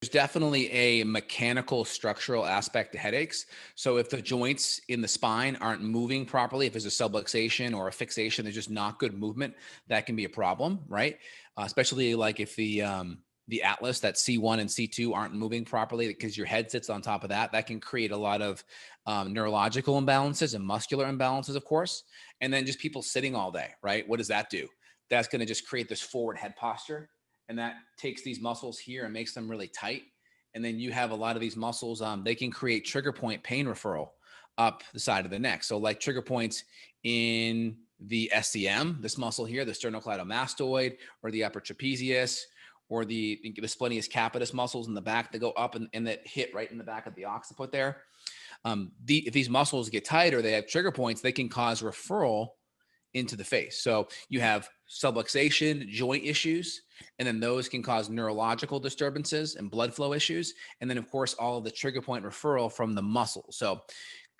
There's definitely a mechanical structural aspect to headaches. So if the joints in the spine aren't moving properly, if there's a subluxation or a fixation, there's just not good movement, that can be a problem, right? Especially like if the atlas, that C1 and C2 aren't moving properly because your head sits on top of that, that can create a lot of neurological imbalances and muscular imbalances, of course. And then just people sitting all day, right? What does that do? That's going to just create this forward head posture, and that takes these muscles here and makes them really tight. And then you have a lot of these muscles, they can create trigger point pain referral up the side of the neck. So like trigger points in the SCM, this muscle here, the sternocleidomastoid, or the upper trapezius, or the splenius capitis muscles in the back that go up and that hit right in the back of the occiput there. If these muscles get tight or they have trigger points, they can cause referral into the face. So you have subluxation, joint issues, and then those can cause neurological disturbances and blood flow issues. And then, of course, all of the trigger point referral from the muscle. So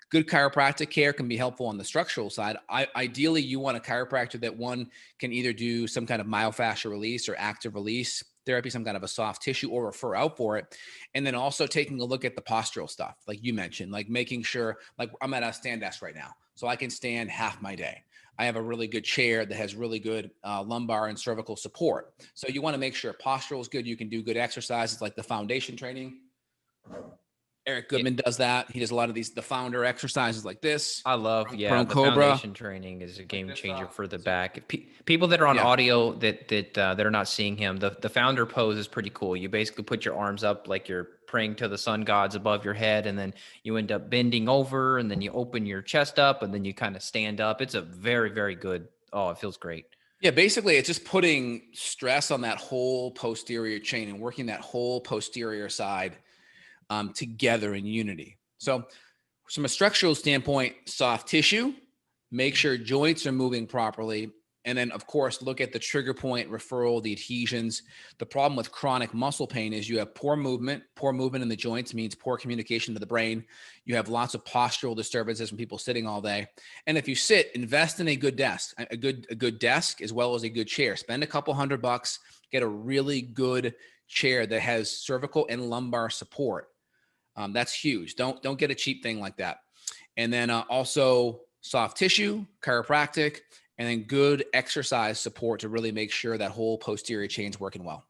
good chiropractic care can be helpful on the structural side. Ideally, you want a chiropractor that one can either do some kind of myofascial release or active release therapy, some kind of a soft tissue, or refer out for it. And then also taking a look at the postural stuff, like you mentioned, like making sure, like I'm at a stand desk right now, so I can stand half my day. I have a really good chair that has really good lumbar and cervical support. So you want to make sure postural is good. You can do good exercises like the foundation training. Eric Yeah, Goodman does that. He does a lot of the founder exercises like this, I love, yeah, prone the cobra. foundation training is a Like game this, changer for the back. If people that are on yeah. audio that are not seeing him, the founder pose is pretty cool. You basically put your arms up like you're praying to the sun gods above your head, and then you end up bending over, and then you open your chest up, and then you kind of stand up. It's a very, very good. Oh, it feels great. Yeah, basically it's just putting stress on that whole posterior chain and working that whole posterior side together in unity. So from a structural standpoint, soft tissue, make sure joints are moving properly. And then, of course, look at the trigger point referral, the adhesions. The problem with chronic muscle pain is you have poor movement. Poor movement in the joints means poor communication to the brain. You have lots of postural disturbances from people sitting all day. And if you sit, invest in a good desk, a good desk as well as a good chair. Spend a couple $100, get a really good chair that has cervical and lumbar support. That's huge. Don't get a cheap thing like that. And then also soft tissue, chiropractic, and then good exercise support to really make sure that whole posterior chain's working well.